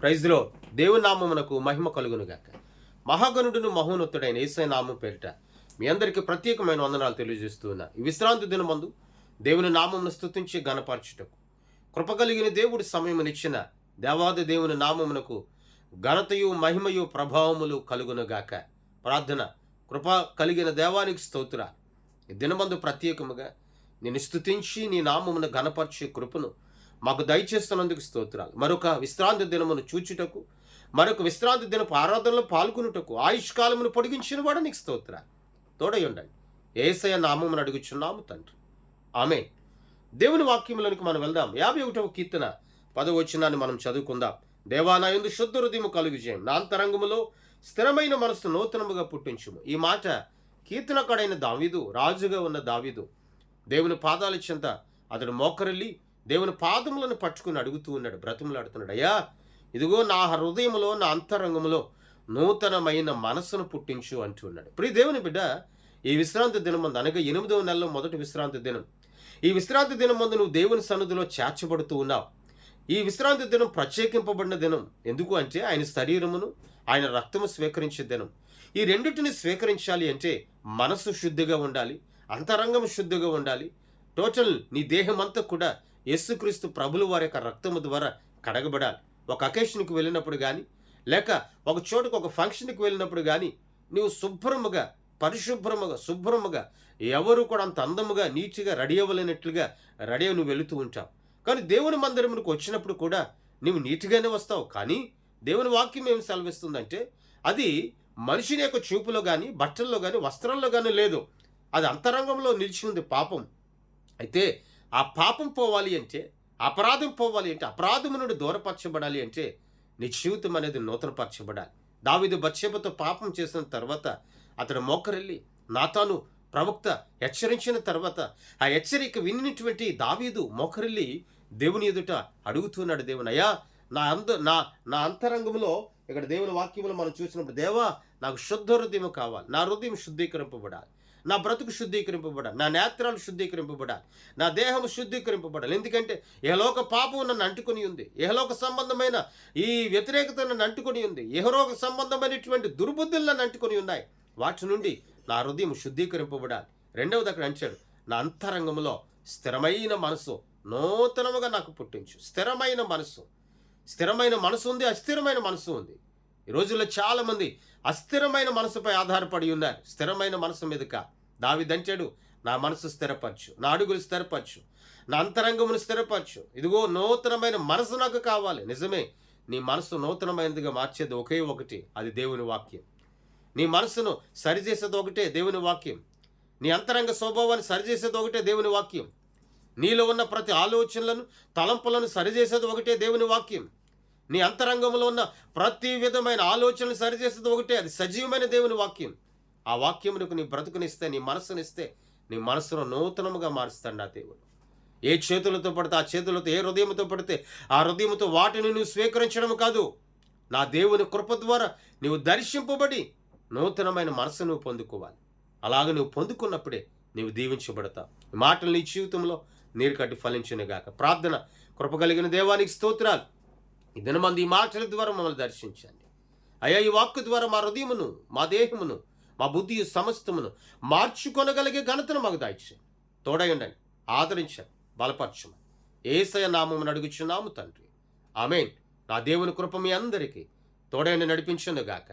ప్రైజ్లో దేవుని నామమునకు మహిమ కలుగునుగాక. మహాగణుడును మహోన్నతుడైన యేసయ్య నామం పేరిట మీ అందరికీ ప్రత్యేకమైన వందనాలు తెలియజేస్తూ ఉన్నా. ఈ విశ్రాంతి దినమందు దేవుని నామమును స్తుతించి ఘనపరచుటకు కృప కలిగిన దేవుడి సమయమునిచ్చిన దేవాది దేవుని నామమునకు ఘనతయు మహిమయు ప్రభావములు కలుగునుగాక. ప్రార్థన. కృప కలిగిన దేవానికి స్తోత్ర. ఈ దినమందు ప్రత్యేకముగా నేను స్తుతించి నీ నామమును ఘనపరిచే కృపను మాకు దయచేస్తున్నందుకు స్తోత్రాలు. మరొక విశ్రాంతి దినమును చూచుటకు, మరొక విశ్రాంతి దినపు ఆరాధనలో పాల్గొనుటకు ఆయుష్కాలమును పొడిగించిన వాడు నీకు స్తోత్రాలు. తోడై ఉండండి. యేసయ్య నామమును అడుగుచున్నాము తండ్రి. ఆమేన్. దేవుని వాక్యములోనికి మనం వెళ్దాం. 51వ కీర్తన 10వ వచనాన్ని మనం చదువుకుందాం. దేవా నా యందు శుద్ధ హృదయము కలుగజేయం, నా అంతరంగములో స్థిరమైన మనసు నూతనముగా పుట్టించుము. ఈ మాట కీర్తనకాడైన దావీదు, రాజుగా ఉన్న దావీదు దేవుని పాదాల చెంత అతడు మోకరిల్లి దేవుని పాదములను పట్టుకుని అడుగుతూ ఉన్నాడు, బ్రతిమలాడుతున్నాడు. అయ్యా, ఇదిగో నా హృదయములో, నా అంతరంగములో నూతనమైన మనస్సును పుట్టించు అంటున్నాడు. ప్రియ దేవుని బిడ్డ, ఈ విశ్రాంతి దినం ముందు, అనగా 8వ నెలలో మొదటి విశ్రాంతి దినం. ఈ విశ్రాంతి దినం ముందు నువ్వు దేవుని సన్నిధిలో చేర్చబడుతూ ఉన్నావు. ఈ విశ్రాంతి దినం ప్రత్యేకింపబడిన దినం. ఎందుకు అంటే ఆయన శరీరమును, ఆయన రక్తము స్వీకరించే దినం. ఈ రెండింటిని స్వీకరించాలి అంటే మనసు శుద్ధిగా ఉండాలి, అంతరంగం శుద్ధిగా ఉండాలి. టోటల్ నీ దేహం అంతా కూడా యేసుక్రీస్తు ప్రభుల వారి యొక్క రక్తము ద్వారా కడగబడాలి. ఒక అకేషన్కి వెళ్ళినప్పుడు కానీ, లేక ఒక చోటుకు ఒక ఫంక్షన్కి వెళ్ళినప్పుడు కానీ నువ్వు శుభ్రముగా, పరిశుభ్రముగా, శుభ్రముగా, ఎవరు కూడా అంత అందముగా, నీట్గా రెడీ అవ్వలేనట్లుగా రెడీ అయి నువ్వు వెళుతూ ఉంటావు. కానీ దేవుని మందిరమునికి వచ్చినప్పుడు కూడా నువ్వు నీట్గానే వస్తావు. కానీ దేవుని వాక్యం ఏమి సెలవిస్తుందంటే అది మనిషిని యొక్క చూపులో కానీ, బట్టల్లో కానీ, వస్త్రంలో కానీ లేదు. అది అంతరంగంలో నిలిచి ఉంది పాపం. అయితే ఆ పాపం పోవాలి అంటే, అపరాధం పోవాలి అంటే, అపరాధము నుండి దూరపరచబడాలి అంటే నీ జీవితం అనేది నూతనపరచబడాలి. దావీదు బత్షెబతో పాపం చేసిన తర్వాత అతడు మోకరెళ్ళి నాతాను ప్రవక్త హెచ్చరించిన తర్వాత ఆ హెచ్చరిక వినినటువంటి దావీదు మోకరెళ్ళి దేవుని ఎదుట అడుగుతున్నాడు, దేవుని అయ్యా, నా అంతరంగంలో, ఇక్కడ దేవుని వాక్యంలో మనం చూసినప్పుడు, దేవా నాకు శుద్ధ హృదయం కావాలి, నా హృదయం శుద్ధీకరింపబడాలి, నా బ్రతుకు శుద్ధీకరింపబడాలి, నా నేత్రాలు శుద్ధీకరింపబడాలి, నా దేహం శుద్ధీకరింపబడాలి. ఎందుకంటే ఇహలోక పాపం నన్ను అంటుకొని ఉంది, ఇహలోక సంబంధమైన ఈ వ్యతిరేకత నన్ను అంటుకొని ఉంది, ఇహలోక సంబంధమైనటువంటి దుర్బుద్ధులు నన్ను అంటుకొని ఉన్నాయి. వాటి నుండి నా హృదయం శుద్ధీకరింపబడాలి. రెండవది అక్కడ అంచాడు, నా అంతరంగంలో స్థిరమైన మనసు నూతనముగా నాకు పుట్టించు. స్థిరమైన మనసు ఉంది, అస్థిరమైన మనసు ఉంది. ఈ రోజుల్లో చాలామంది అస్థిరమైన మనసుపై ఆధారపడి ఉన్నారు, స్థిరమైన మనసు మీదక. దావీదంటాడు, నా మనసు స్థిరపరచు, నా అడుగులు స్థిరపరచు, నా అంతరంగమును స్థిరపరచు. ఇదిగో నూతనమైన మనసు నాకు కావాలి. నిజమే, నీ మనసు నూతనమైనదిగా మార్చేది ఒకే ఒకటి, అది దేవుని వాక్యం. నీ మనసును సరిచేసేది ఒకటే, దేవుని వాక్యం. నీ అంతరంగ స్వభావాన్ని సరిచేసేది ఒకటే, దేవుని వాక్యం. నీలో ఉన్న ప్రతి ఆలోచనలను, తలంపులను సరిచేసేది ఒకటే, దేవుని వాక్యం. నీ అంతరంగంలో ఉన్న ప్రతి విధమైన ఆలోచనలు సరిచేసేది ఒకటే, అది సజీవమైన దేవుని వాక్యం. ఆ వాక్యమునకు నీ బ్రతుకునిస్తే, నీ మనసునిస్తే, నీ మనసును నూతనముగా మారుస్తాడు నా దేవుడు. ఏ చేతులతో పడితే ఆ చేతులతో, ఏ హృదయంతో పడితే ఆ హృదయంతో వాటిని నువ్వు స్వీకరించడం కాదు, నా దేవుని కృప ద్వారా నువ్వు దర్శింపబడి నూతనమైన మనసు నువ్వు పొందుకోవాలి. అలాగ నువ్వు పొందుకున్నప్పుడే నీవు దీవించబడతావు. ఈ మాటలు నీ జీవితంలో నీరు కట్టి ఫలించునుగాక. ప్రార్థన. కృప కలిగిన దేవానికి స్తోత్రాలు. ఈ దినమంది ఈ మాటల ద్వారా మమ్మల్ని దర్శించండి అయ్యా. ఈ వాక్కు ద్వారా మా హృదయమును, మా దేహమును, మా బుద్ధి సమస్తమును మార్చుకొనగలిగే ఘనతను మాకు దయచేయండి. తోడై ఉండండి, ఆదరించండి, బలపరచమని యేసయ్య నామమున అడుగుచున్నాము తండ్రి. ఆమేన్. నా దేవుని కృప మీ అందరికీ తోడైన నడిపించును గాక.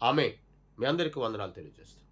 ఆమేన్. మీ అందరికీ వందనాలు తెలియజేస్తాను.